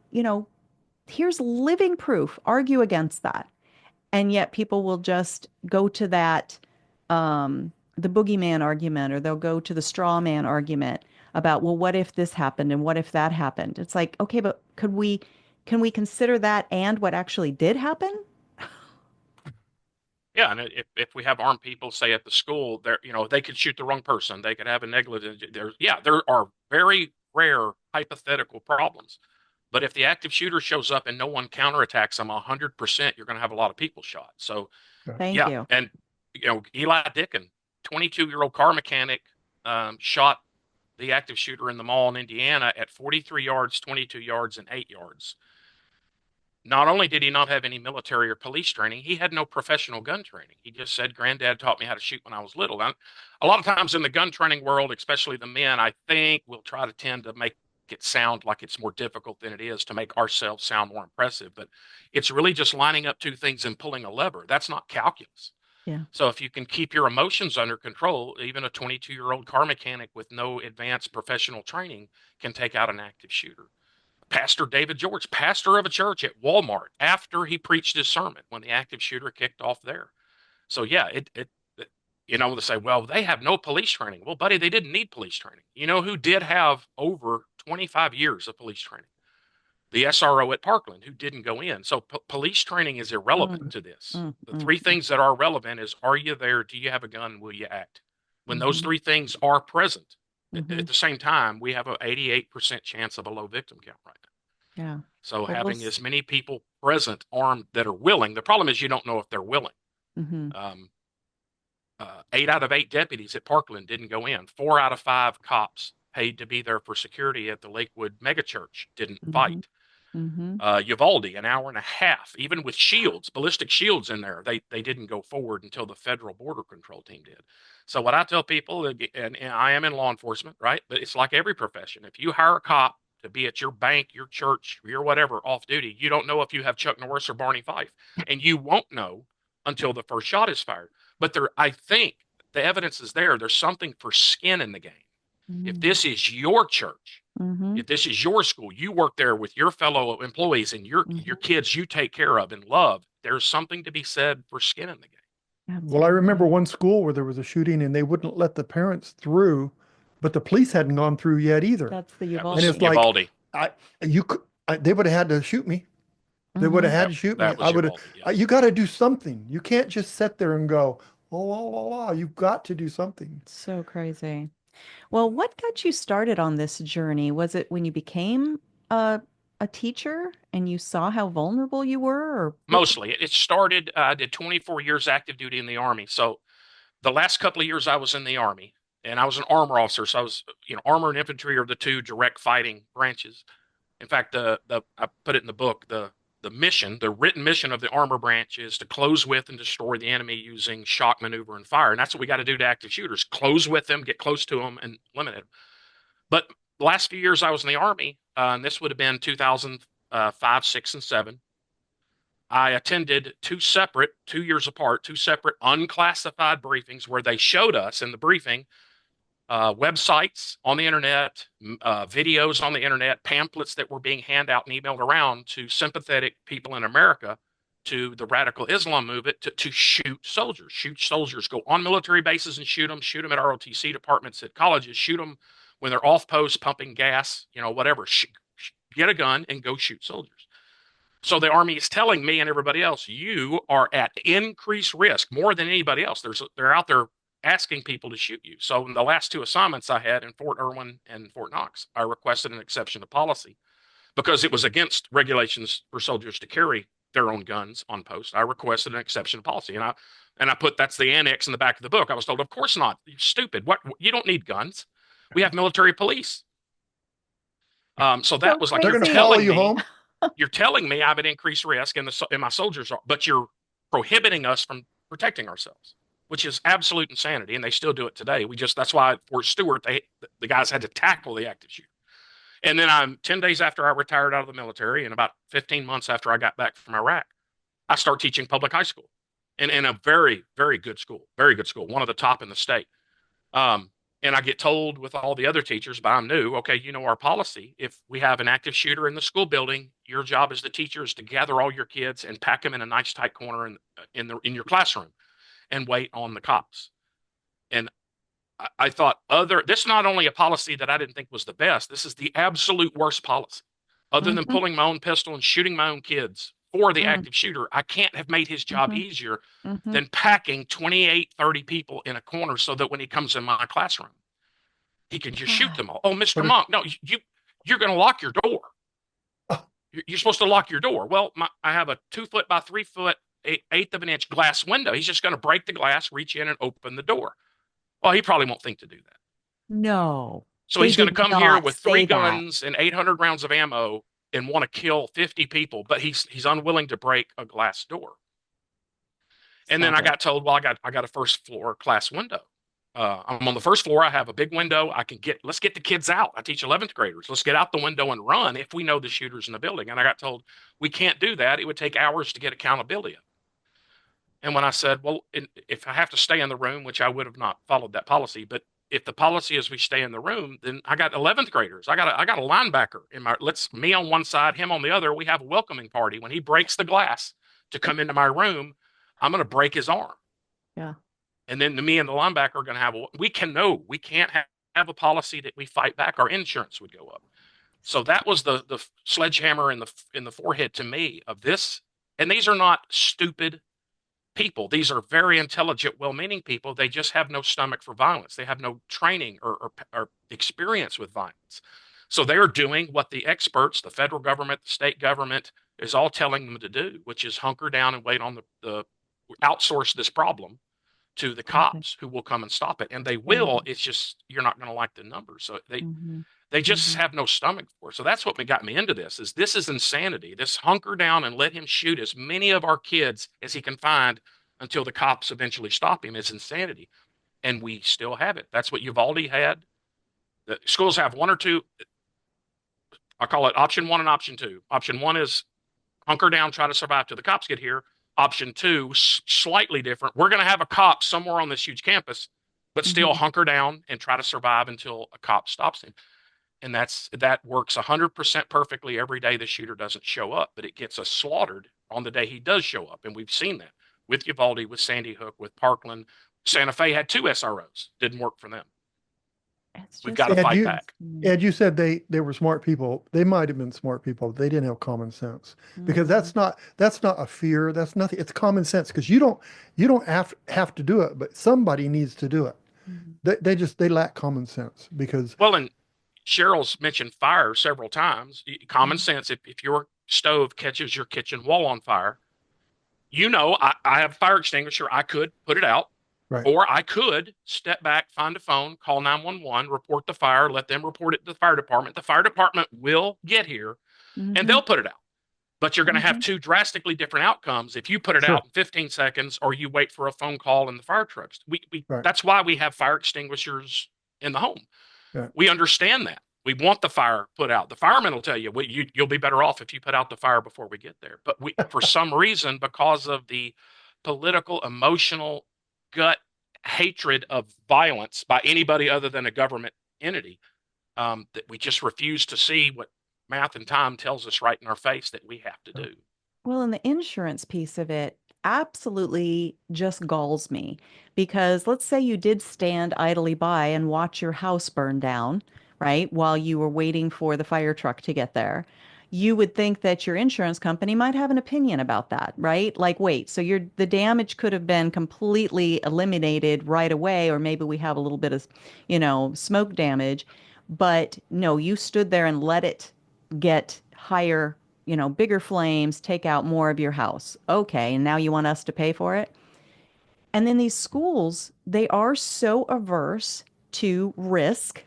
here's living proof. Argue against that. And yet people will just go to that, the boogeyman argument, or they'll go to the straw man argument about, well, what if this happened and what if that happened? It's like, okay, but can we consider that and what actually did happen? Yeah, and if we have armed people, say at the school, they could shoot the wrong person, they could have a negligent. There are very rare hypothetical problems, but if the active shooter shows up and no one counterattacks them 100%, you're going to have a lot of people shot. So, Thank yeah, you. and Eli Dickin, 22-year-old car mechanic, shot the active shooter in the mall in Indiana at 43 yards, 22 yards, and 8 yards. Not only did he not have any military or police training, he had no professional gun training. He just said, Granddad taught me how to shoot when I was little. And a lot of times in the gun training world, especially the men, I think will try to tend to make it sound like it's more difficult than it is to make ourselves sound more impressive. But it's really just lining up two things and pulling a lever. That's not calculus. Yeah. So if you can keep your emotions under control, even a 22-year-old car mechanic with no advanced professional training can take out an active shooter. Pastor David George, pastor of a church at Walmart, after he preached his sermon when the active shooter kicked off there. So yeah, they say, well, they have no police training. Well, buddy, they didn't need police training. You know who did have over 25 years of police training? The SRO at Parkland, who didn't go in. So police training is irrelevant to this. The three things that are relevant is, are you there? Do you have a gun? Will you act? When those three things are present, Mm-hmm. At the same time, we have an 88% chance of a low victim count right now. Yeah. So Well, having as many people present armed that are willing, the problem is you don't know if they're willing. mm-hmm. 8 out of 8 deputies at Parkland didn't go in. 4 out of 5 cops paid to be there for security at the Lakewood megachurch didn't Mm-hmm. fight. Mm-hmm. Uvalde, an hour and a half, even with shields, ballistic shields in there, they didn't go forward until the federal border control team did. So what I tell people, and I am in law enforcement, right? But it's like every profession. If you hire a cop to be at your bank, your church, your whatever off duty, you don't know if you have Chuck Norris or Barney Fife, and you won't know until the first shot is fired. But I think the evidence is there. There's something for skin in the game. If this is your church, Mm-hmm. if this is your school, you work there with your fellow employees and your kids you take care of and love, there's something to be said for skin in the game. Well, I remember one school where there was a shooting and they wouldn't let the parents through, but the police hadn't gone through yet either. That's the That Uvalde. was And it's like, Uvalde. they would have had to shoot me. They would have had to shoot me. That was I would have. Uvalde, yes. You got to do something. You can't just sit there and go, oh, la, la, la. You've got to do something. So crazy. Well, what got you started on this journey? Was it when you became a teacher and you saw how vulnerable you were, or Mostly. It started, I did 24 years active duty in the Army. So the last couple of years I was in the Army, and I was an armor officer. So I was, armor and infantry are the two direct fighting branches. In fact, I put it in the book, the mission, the written mission of the armor branch is to close with and destroy the enemy using shock, maneuver, and fire. And that's what we got to do to active shooters: close with them, get close to them, and eliminate them. But the last few years I was in the Army, and this would have been 2005, 6, and 7. I attended 2 years apart, two separate unclassified briefings where they showed us in the briefing websites on the internet, videos on the internet, pamphlets that were being handed out and emailed around to sympathetic people in America to the radical Islam movement to shoot soldiers, go on military bases and shoot them at ROTC departments at colleges, shoot them when they're off post pumping gas, whatever. Get a gun and go shoot soldiers. So the Army is telling me and everybody else, you are at increased risk more than anybody else. They're out there asking people to shoot you. So in the last 2 assignments I had in Fort Irwin and Fort Knox, I requested an exception to policy because it was against regulations for soldiers to carry their own guns on post. I requested an exception to policy, and I put that's the annex in the back of the book. I was told, of course not. You're stupid. What? You don't need guns. We have military police. So that was like, They're you're going to follow telling you me, home. you're telling me I'm at increased risk, and my soldiers are, but you're prohibiting us from protecting ourselves, which is absolute insanity, and they still do it today. That's why at Fort Stewart, the guys had to tackle the active shooter. And then 10 days after I retired out of the military, and about 15 months after I got back from Iraq, I start teaching public high school, and in a very, very good school, one of the top in the state. And I get told with all the other teachers, but I'm new, okay, our policy. If we have an active shooter in the school building, your job as the teacher is to gather all your kids and pack them in a nice tight corner in your classroom and wait on the cops. And I thought this is not only a policy that I didn't think was the best, this is the absolute worst policy. Other than pulling my own pistol and shooting my own kids for the active shooter, I can't have made his job easier than packing 28, 30 people in a corner so that when he comes in my classroom, he can just shoot them all. Oh, Mr. Monk, no, you're going to lock your door. You're supposed to lock your door. Well, I have a 2 foot by 3 foot, 1/8 of an inch glass window. He's just going to break the glass, reach in and open the door. Well, he probably won't think to do that. No. So he's going to come here with 3 guns and 800 rounds of ammo and want to kill 50 people, but he's unwilling to break a glass door. And then I got told, well, I got a first floor class window. I'm on the first floor. I have a big window. Let's get the kids out. I teach 11th graders. Let's get out the window and run if we know the shooter's in the building. And I got told, we can't do that. It would take hours to get accountability. And when I said, well, if I have to stay in the room, which I would have not followed that policy, but if the policy is we stay in the room, then I got 11th graders. I got a linebacker me on one side, him on the other. We have a welcoming party. When he breaks the glass to come into my room, I'm going to break his arm. Yeah. And then me and the linebacker are going to we can't have a policy that we fight back. Our insurance would go up. So that was the sledgehammer in the forehead to me of this. And these are not stupid people. These are very intelligent, well-meaning people. They just have no stomach for violence. They have no training or experience with violence. So they're doing what the experts, the federal government, the state government is all telling them to do, which is hunker down and wait on the outsource this problem to the Okay. cops who will come and stop it. And they Yeah. will. It's just you're not going to like the numbers. So Mm-hmm. they just Mm-hmm. have no stomach for it. So that's what got me into this is insanity. This hunker down and let him shoot as many of our kids as he can find until the cops eventually stop him is insanity. And we still have it. That's what Uvalde had. The schools have one or two. I call it option one and option two. Option one is hunker down, try to survive till the cops get here. Option two, slightly different. We're going to have a cop somewhere on this huge campus, but still Mm-hmm. hunker down and try to survive until a cop stops him. And that works 100% perfectly every day the shooter doesn't show up, but it gets us slaughtered on the day he does show up. And we've seen that with Uvalde, with Sandy Hook, with Parkland. Santa Fe had 2 SROs. Didn't work for them. It's We've just got to Ed, fight you, back. Ed, you said they were smart people. They might have been smart people. They didn't have common sense because Mm-hmm. that's not a fear. That's nothing. It's common sense because you don't have to do it, but somebody needs to do it. Mm-hmm. They lack common sense because Well, and Cheryl's mentioned fire several times. Common sense, if your stove catches your kitchen wall on fire, I have a fire extinguisher. I could put it out, right. or I could step back, find a phone, call 911, report the fire, let them report it to the fire department. The fire department will get here and Mm-hmm. they'll put it out. But you're going to have Mm-hmm. 2 drastically different outcomes if you put it Sure. out in 15 seconds or you wait for a phone call in the fire trucks. Right. That's why we have fire extinguishers in the home. Yeah. We understand that. We want the fire put out. The firemen will tell you, you'll be better off if you put out the fire before we get there. But for some reason, because of the political, emotional, gut hatred of violence by anybody other than a government entity, that we just refuse to see what math and time tells us right in our face that we have to do. Well, and the insurance piece of it absolutely just galls me because let's say you did stand idly by and watch your house burn down, right, while you were waiting for the fire truck to get there. You would think that your insurance company might have an opinion about that, right? Like, wait, so the damage could have been completely eliminated right away, or maybe we have a little bit of, smoke damage, but no, you stood there and let it get higher, bigger flames, take out more of your house. Okay, and now you want us to pay for it? And then these schools, they are so averse to risk,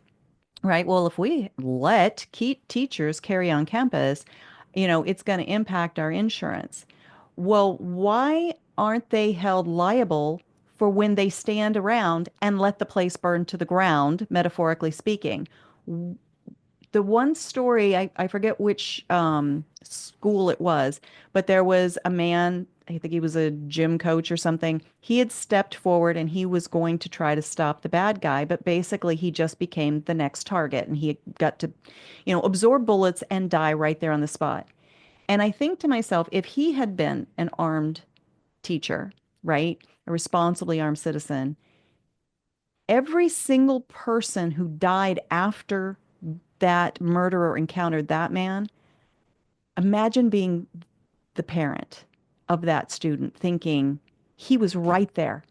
right? Well, if we let keep teachers carry on campus, it's going to impact our insurance. Well, why aren't they held liable for when they stand around and let the place burn to the ground, metaphorically speaking? The one story, I forget which school it was, but there was a man, I think he was a gym coach or something. He had stepped forward and he was going to try to stop the bad guy, but basically he just became the next target and he got to, absorb bullets and die right there on the spot. And I think to myself, if he had been an armed teacher, right, a responsibly armed citizen, every single person who died after that murderer encountered that man, imagine being the parent of that student thinking he was right there.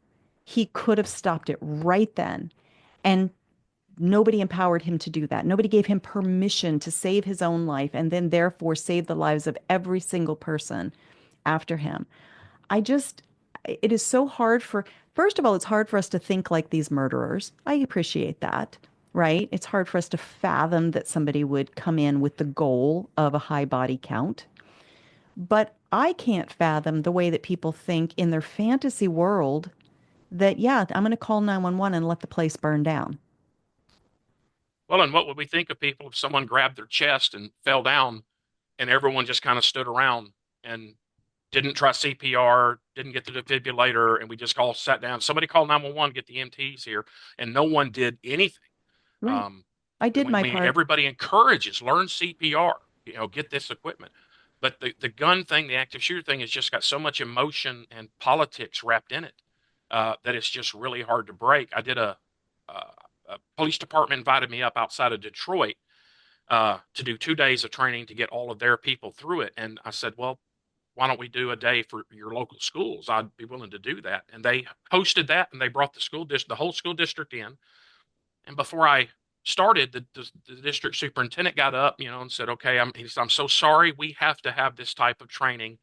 He could have stopped it right then. And nobody empowered him to do that. Nobody gave him permission to save his own life and then therefore save the lives of every single person after him. It is so hard first of all, it's hard for us to think like these murderers. I appreciate that, right? It's hard for us to fathom that somebody would come in with the goal of a high body count. But I can't fathom the way that people think in their fantasy world that, yeah, I'm going to call 911 and let the place burn down. Well, and what would we think of people if someone grabbed their chest and fell down and everyone just kind of stood around and didn't try CPR, didn't get the defibrillator, and we just all sat down. Somebody called 911, get the EMTs here, and no one did anything. Right. Um, I did my part. everybody encourages learn CPR, get this equipment. But the gun thing, the active shooter thing, has just got so much emotion and politics wrapped in it that it's just really hard to break. A police department invited me up outside of Detroit to do 2 days of training to get all of their people through it, and I said, well, why don't we do a day for your local schools? I'd be willing to do that. And they hosted that, and they brought the whole school district in. And before I started, the district superintendent got up, and said, "Okay, I'm so sorry. We have to have this type of training."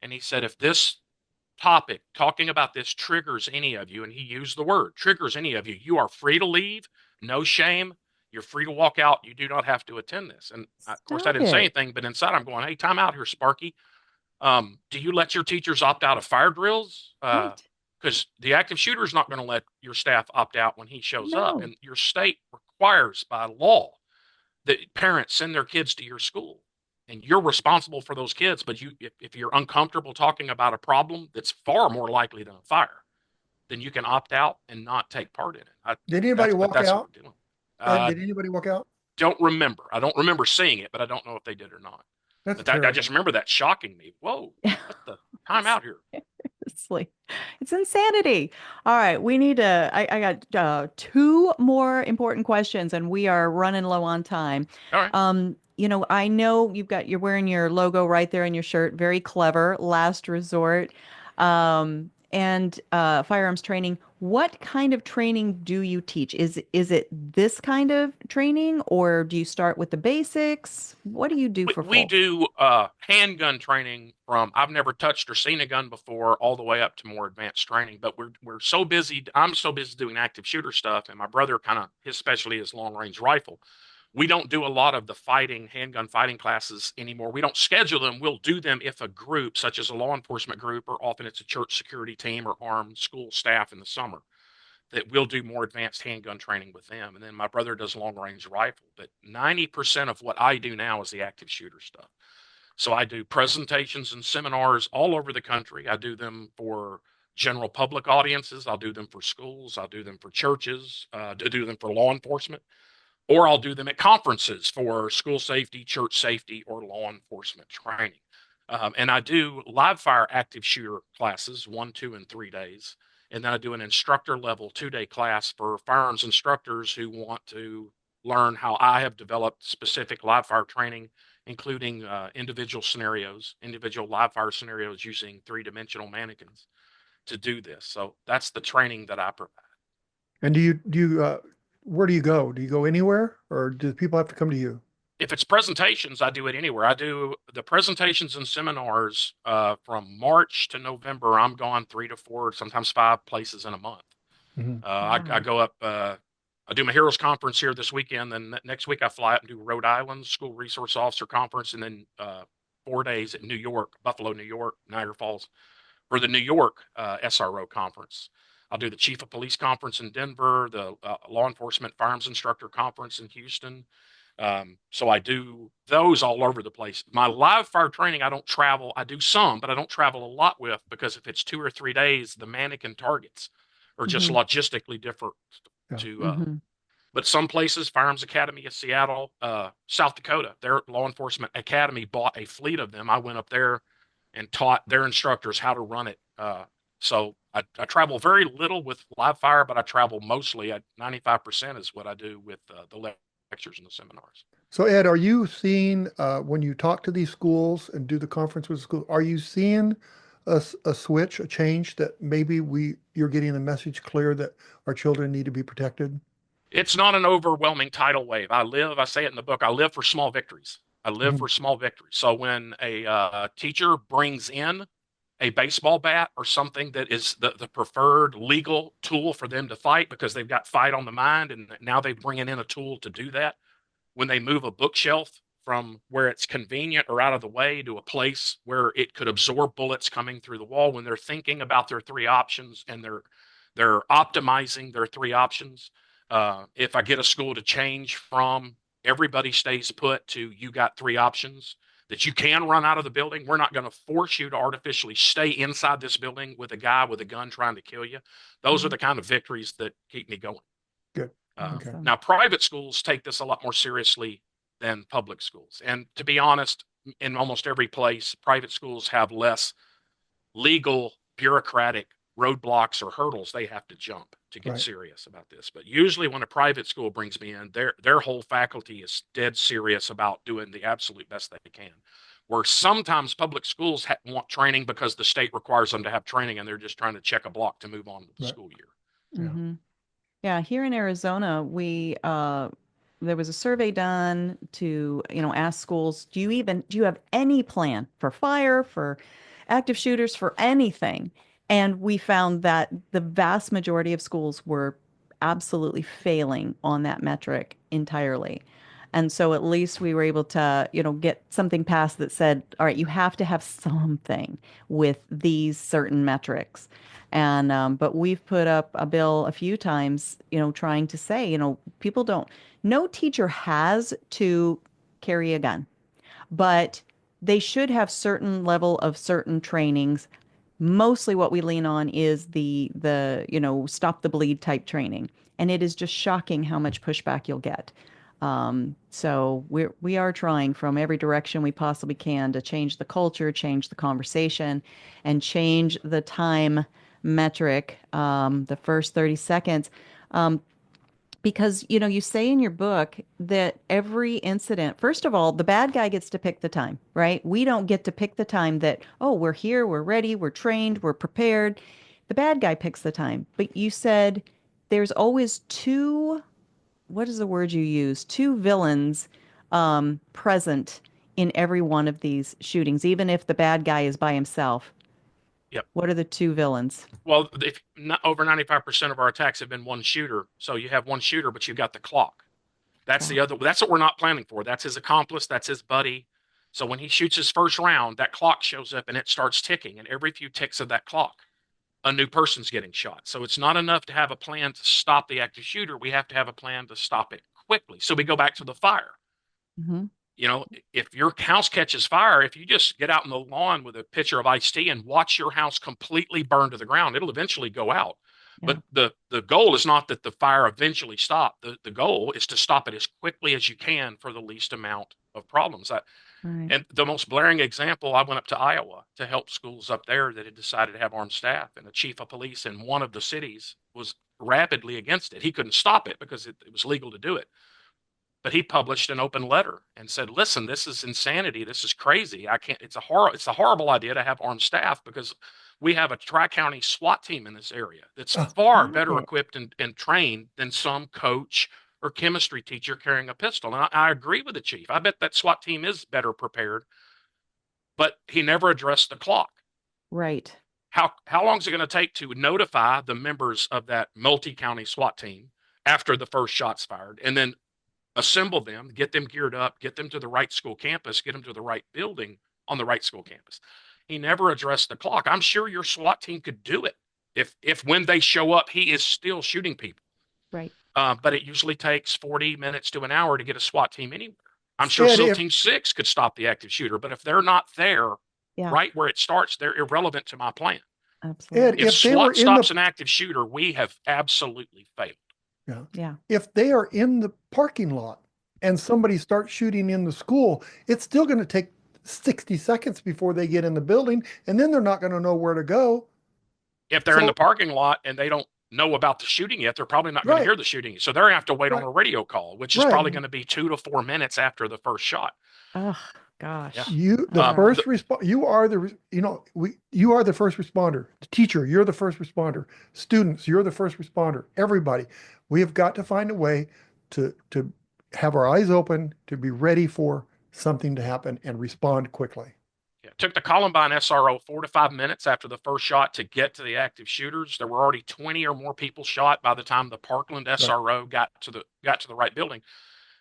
And he said, "If this topic, talking about this, triggers any of you," and he used the word triggers any of you, "you are free to leave. No shame. You're free to walk out. You do not have to attend this." And of course, I Stop didn't say it. anything, but inside I'm going, "Hey, time out here, Sparky. Do you let your teachers opt out of fire drills? Right. Because the active shooter is not going to let your staff opt out when he shows up. No. And your state requires by law that parents send their kids to your school. And you're responsible for those kids. But if you're uncomfortable talking about a problem that's far more likely than a fire, then you can opt out and not take part in it." Did anybody walk That's what out? we're doing. Ed, did anybody walk out? Don't remember. I don't remember seeing it, but I don't know if they did or not. That's But I terrible. just remember that shocking me. Whoa, what the time out here? It's insanity. All right, we need to. I got two more important questions, and we are running low on time. All right. I know you're wearing your logo right there in your shirt. Very clever. Last resort. And firearms training. What kind of training do you teach? Is it this kind of training, or do you start with the basics? What do you do for We full? do handgun training from I've never touched or seen a gun before all the way up to more advanced training. But we're so busy. I'm so busy doing active shooter stuff, and my brother his specialty is long range rifle. We don't do a lot of the handgun fighting classes anymore. We don't schedule them. We'll do them if a group, such as a law enforcement group, or often it's a church security team or armed school staff in the summer, that we'll do more advanced handgun training with them. And then my brother does long range rifle. But 90% of what I do now is the active shooter stuff. So I do presentations and seminars all over the country. I do them for general public audiences. I'll do them for schools. I'll do them for churches. To do them for law enforcement, or I'll do them at conferences for school safety, church safety, or law enforcement training. And I do live fire active shooter classes 1, 2, and 3 days. And then I do an instructor level 2-day class for firearms instructors who want to learn how I have developed specific live fire training, including individual live fire scenarios using 3-dimensional mannequins to do this. So that's the training that I provide. And where do you go? Do you go anywhere, or do people have to come to you? If it's presentations, I do it anywhere. I do the presentations and seminars from March to November. I'm gone 3 to 4, sometimes 5 places in a month. Mhm. I go up. I do my Heroes Conference here this weekend. Then next week I fly up and do Rhode Island School Resource Officer Conference, and then 4 days at New York, Buffalo, New York, Niagara Falls, for the New York SRO Conference. I'll do the Chief of Police Conference in Denver, the Law Enforcement Firearms Instructor Conference in Houston. So I do those all over the place. My live fire training, I don't travel. I do some, but I don't travel a lot with, because if it's 2 or 3 days, the mannequin targets are just Mhm. logistically different Yeah. to. Mhm. But some places, Firearms Academy of Seattle, South Dakota, their law enforcement academy bought a fleet of them. I went up there and taught their instructors how to run it. So I travel very little with live fire, but I travel mostly at 95% is what I do with the lectures and the seminars. So Ed, are you seeing when you talk to these schools and do the conference with the school, are you seeing a switch, a change that maybe you're getting the message clear that our children need to be protected? It's not an overwhelming tidal wave. I say it in the book, I live for small victories. I live Mhm. for small victories. So when a teacher brings in a baseball bat or something that is the preferred legal tool for them to fight, because they've got fight on the mind, and now they're bringing in a tool to do that. When they move a bookshelf from where it's convenient or out of the way to a place where it could absorb bullets coming through the wall, when they're thinking about their 3 options and they're optimizing their 3 options. If I get a school to change from everybody stays put to you got 3 options that you can run out of the building, we're not going to force you to artificially stay inside this building with a guy with a gun trying to kill you. Those are the kind of victories that keep me going. Good. Okay. Awesome. Now, private schools take this a lot more seriously than public schools. And to be honest, in almost every place, private schools have less legal, bureaucratic roadblocks or hurdles they have to jump to get Right. serious about this. But usually when a private school brings me in, their whole faculty is dead serious about doing the absolute best they can. where sometimes public schools want training because the state requires them to have training, and they're just trying to check a block to move on with the school year. Mm-hmm. Yeah, here in Arizona, we there was a survey done to, ask schools, do you have any plan for fire, for active shooters, for anything? And we found that the vast majority of schools were absolutely failing on that metric entirely. And so at least we were able to, get something passed that said, all right, you have to have something with these certain metrics. And but we've put up a bill a few times, trying to say, people don't, no teacher has to carry a gun, but they should have certain level of certain trainings. Mostly what we lean on is the stop the bleed type training. And it is just shocking how much pushback you'll get. So we are trying from every direction we possibly can to change the culture, change the conversation, and change the time metric, the first 30 seconds. Because, you say in your book that every incident, first of all, the bad guy gets to pick the time, right? We don't get to pick the time that, oh, we're here, we're ready, we're trained, we're prepared. The bad guy picks the time. But you said there's always two, what is the word you use? Two villains present in every one of these shootings, even if the bad guy is by himself. Yep. What are the two villains? Well, if not, over 95% of our attacks have been one shooter. So you have one shooter, but you've got the clock. That's the other. That's what we're not planning for. That's his accomplice. That's his buddy. So when he shoots his first round, that clock shows up and it starts ticking. And every few ticks of that clock, a new person's getting shot. So it's not enough to have a plan to stop the active shooter. We have to have a plan to stop it quickly. So we go back to the fire. Mm-hmm. If your house catches fire, if you just get out in the lawn with a pitcher of iced tea and watch your house completely burn to the ground, it'll eventually go out. Yeah. But the goal is not that the fire eventually stop. The goal is to stop it as quickly as you can for the least amount of problems. Right. And the most blaring example, I went up to Iowa to help schools up there that had decided to have armed staff, and the chief of police in one of the cities was rabidly against it. He couldn't stop it because it was legal to do it. But he published an open letter and said, listen, this is insanity. This is crazy. It's a horrible idea to have armed staff because we have a tri-county SWAT team in this area that's far better equipped and trained than some coach or chemistry teacher carrying a pistol. And I agree with the chief. I bet that SWAT team is better prepared, but he never addressed the clock. Right. How long is it going to take to notify the members of that multi-county SWAT team after the first shot's fired, and then assemble them, get them geared up, get them to the right school campus, get them to the right building on the right school campus? He never addressed the clock. I'm sure your SWAT team could do it if when they show up, he is still shooting people. Right. But it usually takes 40 minutes to an hour to get a SWAT team anywhere. I'm sure SEAL Team 6 could stop the active shooter, but if they're not there right where it starts, they're irrelevant to my plan. Absolutely. Ed, if SWAT stops an active shooter, we have absolutely failed. Yeah. If they are in the parking lot and somebody starts shooting in the school, it's still going to take 60 seconds before they get in the building, and then they're not going to know where to go. If they're in the parking lot and they don't know about the shooting yet, they're probably not going to hear the shooting. So they're going to have to wait on a radio call, which is probably going to be 2 to 4 minutes after the first shot. Oh, gosh. Yeah. You are the first responder. The teacher, you're the first responder. Students, you're the first responder. Everybody. We have got to find a way to have our eyes open, to be ready for something to happen and respond quickly. Yeah, it took the Columbine SRO 4 to 5 minutes after the first shot to get to the active shooters. There were already 20 or more people shot by the time the Parkland SRO got to the right building,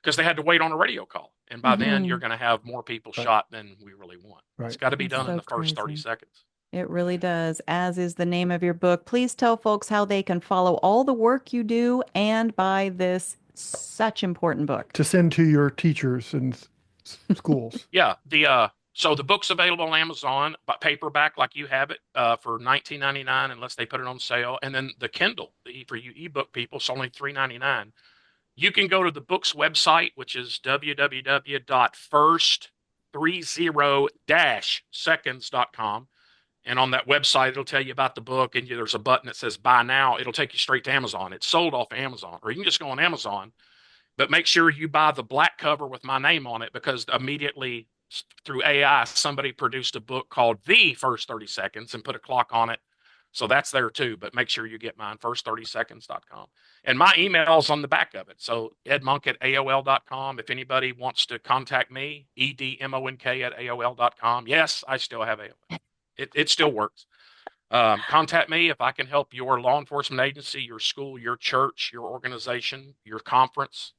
because they had to wait on a radio call. And by then you're going to have more people shot than we really want. Right. It's got to be done in the first 30 seconds. It really does, as is the name of your book. Please tell folks how they can follow all the work you do and buy this such important book. To send to your teachers and schools. Yeah. So the book's available on Amazon, but paperback like you have it, for $19.99 unless they put it on sale. And then the Kindle, for you ebook people, it's only $3.99. You can go to the book's website, which is www.first30-seconds.com. And on that website, it'll tell you about the book, and there's a button that says buy now. It'll take you straight to Amazon. It's sold off Amazon, or you can just go on Amazon, but make sure you buy the black cover with my name on it, because immediately through AI, somebody produced a book called The First 30 Seconds and put a clock on it. So that's there too, but make sure you get mine, first30seconds.com. And my email's on the back of it. So edmonk@aol.com. If anybody wants to contact me, edmonk@aol.com. Yes, I still have AOL. It still works. Contact me if I can help your law enforcement agency, your school, your church, your organization, your conference.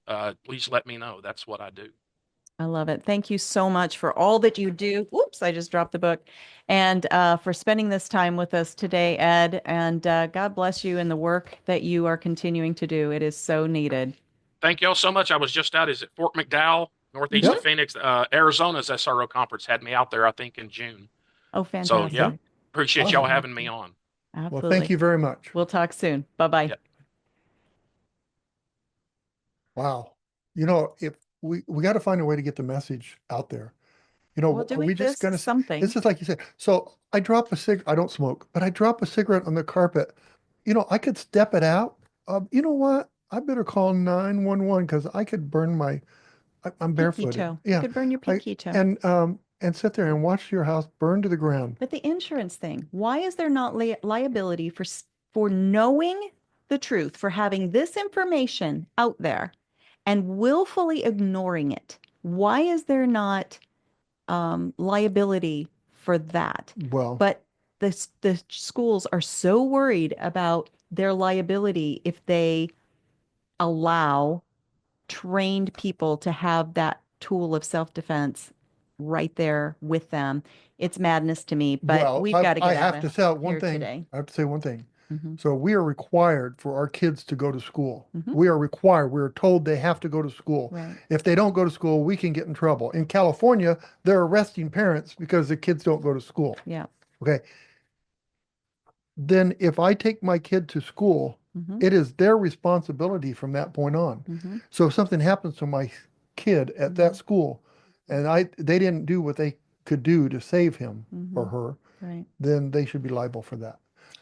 Please let me know. That's what I do. I love it. Thank you so much for all that you do. Whoops, I just dropped the book. And for spending this time with us today, Ed. And God bless you in the work that you are continuing to do. It is so needed. Thank you all so much. I was just out. Is it Fort McDowell, northeast of Phoenix? Arizona's SRO conference had me out there, I think, in June. Oh, fantastic. So, yeah, appreciate y'all having me on. Absolutely. Well, thank you very much. We'll talk soon. Bye-bye. Yep. Wow. If we got to find a way to get the message out there. Well, are we just going to something? This is like you said. So I drop a cigarette. I don't smoke, but I drop a cigarette on the carpet. I could step it out. You know what? I better call 911 because I could burn I'm barefooted. Toe. Yeah. You could burn your pinky toe. And sit there and watch your house burn to the ground. But the insurance thing, why is there not liability for knowing the truth, for having this information out there and willfully ignoring it? Why is there not liability for that? Well, but the schools are so worried about their liability if they allow trained people to have that tool of self-defense right there with them. It's madness to me, but we've got to get out of here today. I have to say one thing. Mm-hmm. So we are required for our kids to go to school. Mm-hmm. We are required. We're told they have to go to school. Right. If they don't go to school, we can get in trouble. In California, they're arresting parents because the kids don't go to school. Yeah. Okay. Then if I take my kid to school, Mm-hmm. it is their responsibility from that point on. Mm-hmm. So if something happens to my kid at that school and they didn't do what they could do to save him or her, right, then they should be liable for that.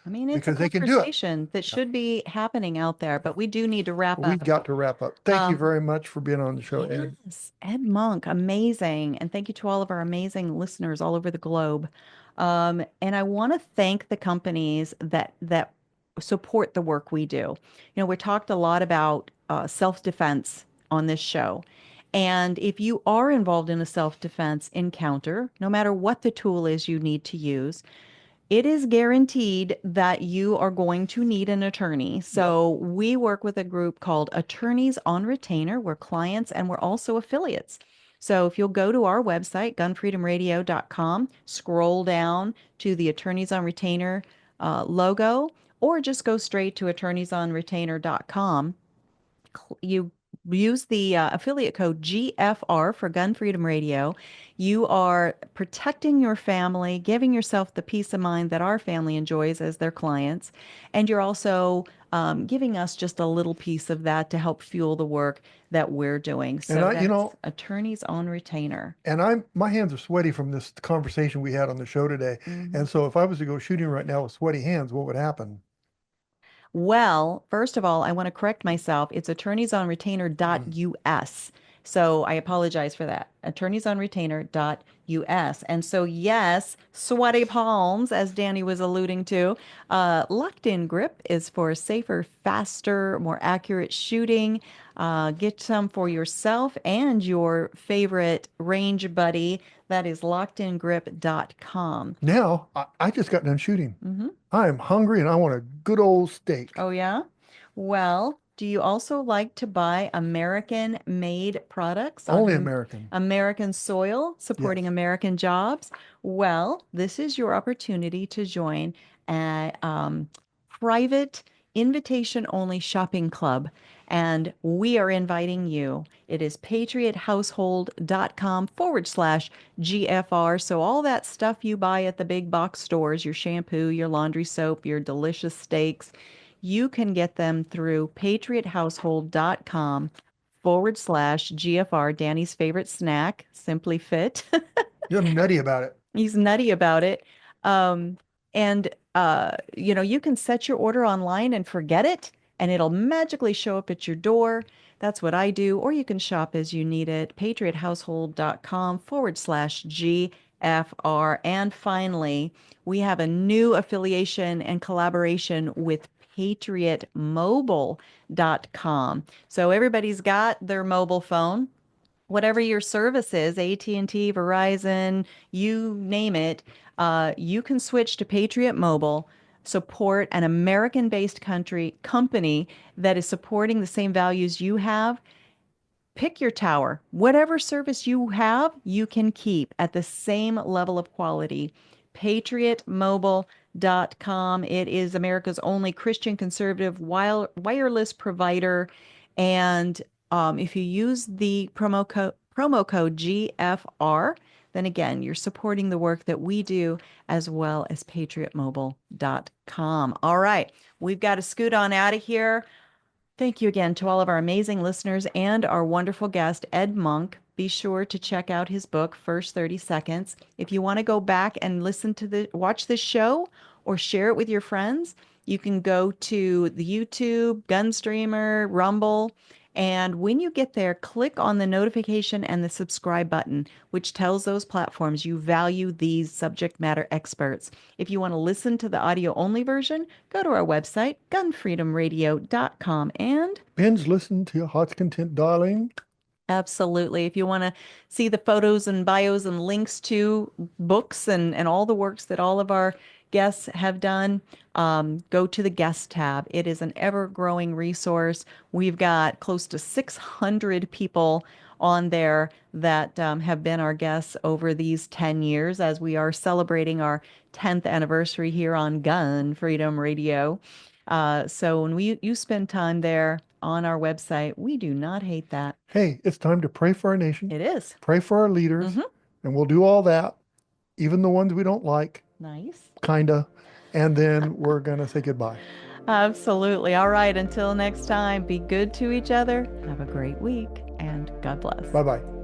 I mean, it's because a they can do it. conversation that should be happening out there, but we do need to wrap up. We've got to wrap up. Thank you very much for being on the show, Ed. Yes, Ed Monk, amazing. And thank you to all of our amazing listeners all over the globe. And I want to thank the companies that support the work we do. We talked a lot about self-defense on this show. And if you are involved in a self-defense encounter, no matter what the tool is you need to use, it is guaranteed that you are going to need an attorney. So we work with a group called Attorneys on Retainer. We're clients and we're also affiliates. So if you'll go to our website, GunFreedomRadio.com, scroll down to the Attorneys on Retainer logo, or just go straight to attorneysonretainer.com. You use the affiliate code GFR for Gun Freedom Radio. You are protecting your family, giving yourself the peace of mind that our family enjoys as their clients. And you're also giving us just a little piece of that to help fuel the work that we're doing. So that's Attorneys on Retainer. And my hands are sweaty from this conversation we had on the show today. Mm-hmm. And so if I was to go shooting right now with sweaty hands, what would happen? Well, first of all, I want to correct myself. It's attorneysonretainer.us. So I apologize for that. Attorneysonretainer.us. And so, yes, sweaty palms, as Danny was alluding to. Locked-in grip is for safer, faster, more accurate shooting. Get some for yourself and your favorite range buddy. That is lockedingrip.com. Now, I just got done shooting. Mm-hmm. I am hungry and I want a good old steak. Oh, yeah? Well, do you also like to buy American-made products? Only American. American soil, supporting American jobs? Well, this is your opportunity to join a private invitation-only shopping club. And we are inviting you. It is patriothousehold.com/GFR. So all that stuff you buy at the big box stores, your shampoo, your laundry soap, your delicious steaks, you can get them through patriothousehold.com/GFR. Danny's favorite snack, Simply Fit. You're nutty about it. He's nutty about it. You can set your order online and forget it. and it'll magically show up at your door. That's what I do. Or you can shop as you need it. patriothousehold.com/GFR. And finally, we have a new affiliation and collaboration with patriotmobile.com. So everybody's got their mobile phone, whatever your service is, AT&T, Verizon, you name it, you can switch to Patriot Mobile, support an American-based company that is supporting the same values you have. Pick your tower. Whatever service you have, you can keep at the same level of quality. PatriotMobile.com. It is America's only Christian conservative wireless provider. And if you use the promo code GFR, then again, you're supporting the work that we do as well as patriotmobile.com. All right, we've got to scoot on out of here. Thank you again to all of our amazing listeners and our wonderful guest, Ed Monk. Be sure to check out his book, First 30 Seconds. If you want to go back and watch this show or share it with your friends, you can go to the YouTube, Gunstreamer, Rumble, and when you get there, click on the notification and the subscribe button, which tells those platforms you value these subject matter experts. If you want to listen to the audio-only version, go to our website, GunFreedomRadio.com, and binge listen to your heart's content, darling. Absolutely. If you want to see the photos and bios and links to books and all the works that all of our guests have done, go to the guest tab. It is an ever-growing resource. We've got close to 600 people on there that have been our guests over these 10 years as we are celebrating our 10th anniversary here on Gun Freedom Radio. So when you spend time there on our website, we do not hate that. Hey, it's time to pray for our nation. It is. Pray for our leaders. And we'll do all that, even the ones we don't like. Nice. Kinda. And then we're going to say goodbye. Absolutely. All right. Until next time, be good to each other. Have a great week and God bless. Bye-bye.